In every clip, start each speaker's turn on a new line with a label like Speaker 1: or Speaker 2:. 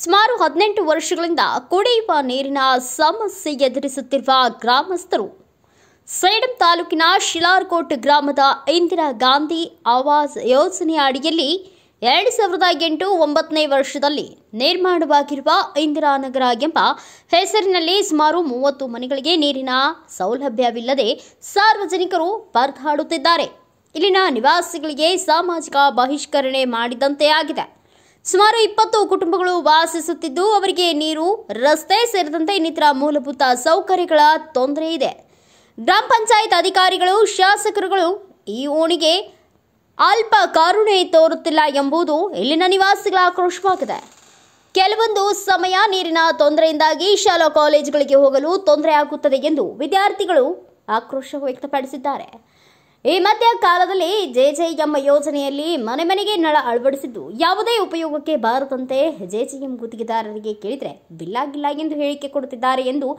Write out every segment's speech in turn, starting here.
Speaker 1: ಸುಮಾರು 18 ವರ್ಷಗಳಿಂದ ಕುಡಿಯುವ ನೀರಿನ ಸಮಸ್ಯೆ ಎದುರಿಸುತ್ತಿರುವ ಗ್ರಾಮಸ್ಥರು ಸೇಡಂ ತಾಲೂಕಿನ ಶಿಲಾರ್ಕೋಟ್ ಗ್ರಾಮದ ಇಂದಿರಾ ಗಾಂಧಿ ಆವಾಸ್ ಯೋಜನೆಯ ಅಡಿಯಲ್ಲಿ 2008-9ನೇ ವರ್ಷದಲ್ಲಿ ನಿರ್ಮಾಣವಾಗಿರುವ ಇಂದಿರಾನಗರ ಎಂಬ ಹೆಸರಿನಲ್ಲಿ ಸುಮಾರು 30 ಮನೆಗಳಿಗೆ ನೀರಿನ ಸೌಲಭ್ಯವಿಲ್ಲದೆ ಸಾರ್ವಜನಿಕರು ಪರದಾಡುತ್ತಿದ್ದಾರೆ. ಇಲ್ಲಿನ ನಿವಾಸಿಗಳಿಗೆ ಸಾಮಾಜಿಕ ಬಹಿಷ್ಕರಣೆ ಮಾಡಿದಂತೆ ಆಗಿದೆ. ಸುಮಾರು 20 ಕುಟುಂಬಗಳು ವಾಸಿಸುತ್ತಿದ್ದು ಅವರಿಗೆ ನೀರು, ರಸ್ತೆ ಸೇರಿದಂತೆ ಇನ್ನಿತರ ಮೂಲಭೂತ ಸೌಕರ್ಯಗಳ ತೊಂದರೆ ಇದೆ. ಗ್ರಾಮ ಪಂಚಾಯತ್ ಅಧಿಕಾರಿಗಳು, ಶಾಸಕರುಗಳು ಈ ಓಣಿಗೆ ಅಲ್ಪ ಕರುಣೆ ತೋರುತ್ತಿಲ್ಲ ಎಂಬುದು ಇಲ್ಲಿನ ನಿವಾಸಿಗಳ ಆಕ್ರೋಶವಾಗಿದೆ. ಕೆಲವೊಂದು ಸಮಯ ನೀರಿನ ತೊಂದರೆಯಿಂದಾಗಿ ಶಾಲಾ ಕಾಲೇಜುಗಳಿಗೆ ಹೋಗಲು ತೊಂದರೆ ಆಗುತ್ತದೆ ಎಂದು ವಿದ್ಯಾರ್ಥಿಗಳು ಆಕ್ರೋಶ ವ್ಯಕ್ತಪಡಿಸಿದ್ದಾರೆ. ಈ ಮಧ್ಯ ಕಾಲದಲ್ಲಿ ಜೆಜೆಎಂ ಯೋಜನೆಯಲ್ಲಿ ಮನೆ ಮನೆಗೆ ನಳ ಅಳವಡಿಸಿದ್ದು ಯಾವುದೇ ಉಪಯೋಗಕ್ಕೆ ಬಾರದಂತೆ ಜೆಜೆಎಂ ಗುತ್ತಿಗೆದಾರರಿಗೆ ಕೇಳಿದರೆ ಬಿಲ್ಲಾಗಿಲ್ಲ ಎಂದು ಹೇಳಿಕೆ ಕೊಡುತ್ತಿದ್ದಾರೆ ಎಂದು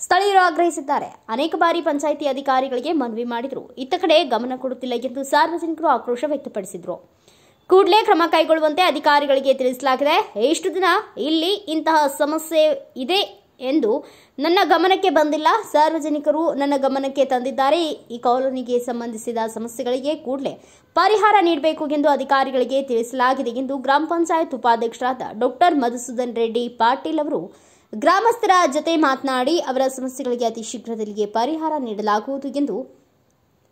Speaker 1: ಸ್ಥಳೀಯರು ಆಗ್ರಹಿಸಿದ್ದಾರೆ. ಅನೇಕ ಬಾರಿ ಪಂಚಾಯಿತಿ ಅಧಿಕಾರಿಗಳಿಗೆ ಮನವಿ ಮಾಡಿದ್ರು, ಇತ್ತ ಕಡೆ ಗಮನ ಕೊಡುತ್ತಿಲ್ಲ ಎಂದು ಸಾರ್ವಜನಿಕರು ಆಕ್ರೋಶ ವ್ಯಕ್ತಪಡಿಸಿದ್ರು. ಕೂಡಲೇ ಕ್ರಮ ಕೈಗೊಳ್ಳುವಂತೆ ಅಧಿಕಾರಿಗಳಿಗೆ ತಿಳಿಸಲಾಗಿದೆ. ಎಷ್ಟು ದಿನ ಇಲ್ಲಿ ಇಂತಹ ಸಮಸ್ಯೆ ಇದೆ ಎಂದು ನನ್ನ ಗಮನಕ್ಕೆ ಬಂದಿಲ್ಲ. ಸಾರ್ವಜನಿಕರು ನನ್ನ ಗಮನಕ್ಕೆ ತಂದಿದ್ದಾರೆ. ಈ ಕಾಲೋನಿಗೆ ಸಂಬಂಧಿಸಿದ ಸಮಸ್ಯೆಗಳಿಗೆ ಕೂಡಲೇ ಪರಿಹಾರ ನೀಡಬೇಕು ಎಂದು ಅಧಿಕಾರಿಗಳಿಗೆ ತಿಳಿಸಲಾಗಿದೆ ಎಂದು ಗ್ರಾಮ ಪಂಚಾಯತ್ ಉಪಾಧ್ಯಕ್ಷರಾದ ಡಾಕ್ಟರ್ ಮಧುಸೂದನ್ ರೆಡ್ಡಿ ಪಾಟೀಲ್ ಅವರು ಗ್ರಾಮಸ್ಥರ ಜೊತೆ ಮಾತನಾಡಿ ಅವರ ಸಮಸ್ಯೆಗಳಿಗೆ ಅತಿ ಶೀಘ್ರದಲ್ಲಿಯೇ ಪರಿಹಾರ ನೀಡಲಾಗುವುದು ಎಂದು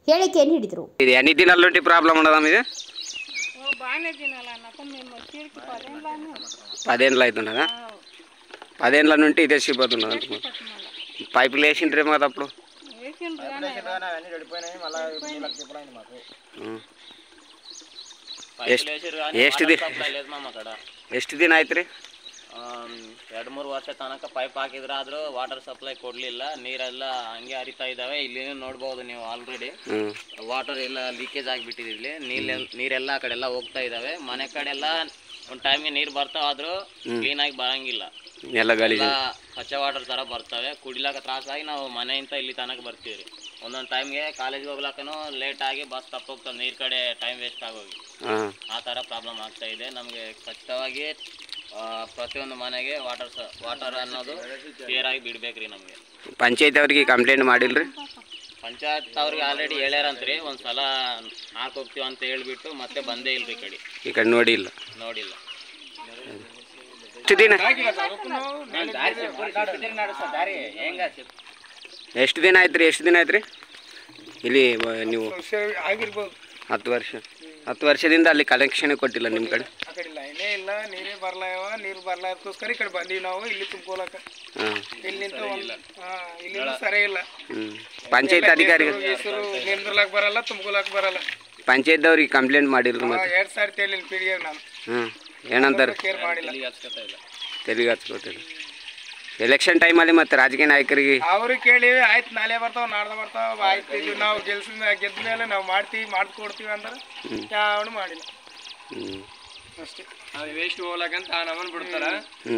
Speaker 1: ಹೇಳಿಕೆ ನೀಡಿದರು.
Speaker 2: పదేళ్ళ నుండి ఇదే సిబ్బతున్నది. పైపులు వేసిండ్రే మాకు అప్పుడు ಎಷ್ಟು ದಿನ ಆಯ್ತು ರೀ?
Speaker 3: 2-3 ವರ್ಷ ತನಕ ಪೈಪ್ ಹಾಕಿದ್ರೆ ಆದ್ರೂ ವಾಟರ್ ಸಪ್ಲೈ ಕೊಡ್ಲಿಲ್ಲ. ನೀರೆಲ್ಲ ಹಂಗೆ ಹರಿತಾ ಇದಾವೆ. ಇಲ್ಲಿ ನೋಡ್ಬೋದು ನೀವು, ಆಲ್ರೆಡಿ ವಾಟರ್ ಎಲ್ಲ ಲೀಕೇಜ್ ಆಗಿಬಿಟ್ಟಿದೆ. ಇಲ್ಲಿ ನೀರೆಲ್ಲ ಆ ಕಡೆ ಎಲ್ಲ ಹೋಗ್ತಾ ಇದಾವೆ. ಮನೆ ಕಡೆ ಎಲ್ಲ ಒಂದು ಟೈಮ್ಗೆ ನೀರು ಬರ್ತಾವಾದ್ರೂ ಕ್ಲೀನ್ ಆಗಿ ಬರಂಗಿಲ್ಲ.
Speaker 2: ಎಲ್ಲ
Speaker 3: ಕಚ್ಚಾ ವಾಟರ್ ತರ ಬರ್ತವೆ. ಕುಡಿಲಾಕ ತ್ರಾಸಾಗಿ ನಾವು ಮನೆಯಿಂದ ಇಲ್ಲಿ ತನಕ ಬರ್ತೀವಿ. ಒಂದೊಂದು ಟೈಮ್ಗೆ ಕಾಲೇಜ್ಗೆ ಹೋಗ್ಲಾಕನು ಲೇಟ್ ಆಗಿ ಬಸ್ ತಪ್ಪೋಗ್ತದೆ. ನೀರ್ ಕಡೆ ಟೈಮ್ ವೇಸ್ಟ್ ಆಗೋಗಿ ಆ ತರ ಪ್ರಾಬ್ಲಮ್ ಆಗ್ತಾ ಇದೆ. ನಮಗೆ ಖಚಿತವಾಗಿ ಪ್ರತಿಯೊಂದು ಮನೆಗೆ ವಾಟರ್ ಅನ್ನೋದು ಕ್ಲಿಯರ್ ಆಗಿ ಬಿಡ್ಬೇಕ್ರಿ. ನಮಗೆ
Speaker 2: ಪಂಚಾಯತ್ ಅವ್ರಿಗೆ ಕಂಪ್ಲೇಂಟ್ ಮಾಡಿಲ್ರಿ?
Speaker 3: ಪಂಚಾಯತ್ ಅವ್ರಿಗೆ ಆಲ್ರೆಡಿ ಹೇಳ್ಯಾರಂತ್ರಿ. ಒಂದ್ಸಲ ಹಾಕೋಗ್ತೀವಿ ಅಂತ ಹೇಳ್ಬಿಟ್ಟು ಮತ್ತೆ ಬಂದೇ ಇಲ್ರಿ. ಈ ಕಡೆ ನೋಡಿಲ್ಲ.
Speaker 2: ಎಷ್ಟು ದಿನ ಆಯ್ತು ರೀ ಇಲ್ಲಿ ನೀವು? 10 ವರ್ಷದಿಂದ ಅಲ್ಲಿ ಕನೆಕ್ಷನ್ ಕೊಟ್ಟಿಲ್ಲ ನಿಮ್ಮ ಕಡೆ?
Speaker 4: ಇಲ್ಲ, ನೀರೇ ನೀರು ಬರ್ಲಾಕೋಸ್ಕರ ಈ ಕಡೆ ಬಂದೀವಿ ನಾವು. ಇಲ್ಲಿ ತುಂಬ್ಕೊಳಕ ಇಲ್ಲಿ ಸರಿ ಇಲ್ಲ.
Speaker 2: ಪಂಚಾಯತ್ ಅಧಿಕಾರಿಗಳು
Speaker 4: ನಿಂದ್ರಲಾಕ ಬರಲ್ಲ, ತುಂಬ್ಕೊಳಕ್ ಬರಲ್ಲ.
Speaker 2: ಪಂಚಾಯತ್ ಅವ್ರಿಗೆ ಕಂಪ್ಲೇಂಟ್ ಮಾಡಿಲ್ಲ?
Speaker 4: 2 ಸಾರಿ ತೇಲಿಲ್ಲ ಪಿಡಿಗೆ ನಾನು.
Speaker 2: ಏನಂತಾರೆ?
Speaker 4: ಕೇರ್ ಮಾಡಿಲ್ಲ,
Speaker 2: ತೆರಿಗೆ ಹಚ್ಕೋತಿಲ್ಲ. ಎಲೆಕ್ಷನ್ ಟೈಮಲ್ಲಿ ಮತ್ತೆ ರಾಜಕೀಯ ನಾಯಕರಿಗೆ
Speaker 4: ಅವ್ರಿಗೆ ಕೇಳಿವಿ, ಆಯ್ತು ನಾಳೆ ಬರ್ತಾವ, ನಾಡ್ದ ಬರ್ತಾವ, ಆಯ್ತು ನಾವು ಗೆದ್ದ ಮೇಲೆ ನಾವು ಮಾಡ್ಕೊಡ್ತೀವಿ ಅಂದ್ರೆ ಯಾವನು ಮಾಡಿಲ್ಲ. ಅಷ್ಟೇ, ಅದು ವೇಸ್ಟ್ ಹೋಗ್ಲಕ್ಕಂತ ನಮ್ಮನ್ನು ಬಿಡ್ತಾರ,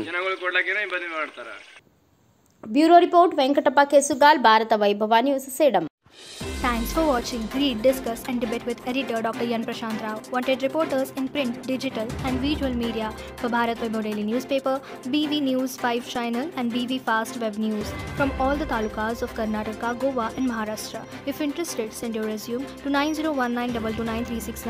Speaker 4: ಜನಗಳು ಕೊಡ್ಲಕ್ಕೇನೆ ಬದಲಿ ಮಾಡ್ತಾರ.
Speaker 1: ಬ್ಯೂರೋ ರಿಪೋರ್ಟ್ ವೆಂಕಟಪ್ಪ ಕೆಸುಗಾಲ್, ಭಾರತ ವೈಭವ news, Sedam.
Speaker 5: Thanks for watching. Read, discuss and debate with editor Dr. Yan Prashant Rao. Wanted reporters in print, digital and visual media for Bharat Vaibhav Daily Newspaper, BV News 5 Channel and BV Fast Web News from all the talukas of Karnataka, Goa and Maharashtra. If interested, send your resume to 9019229369.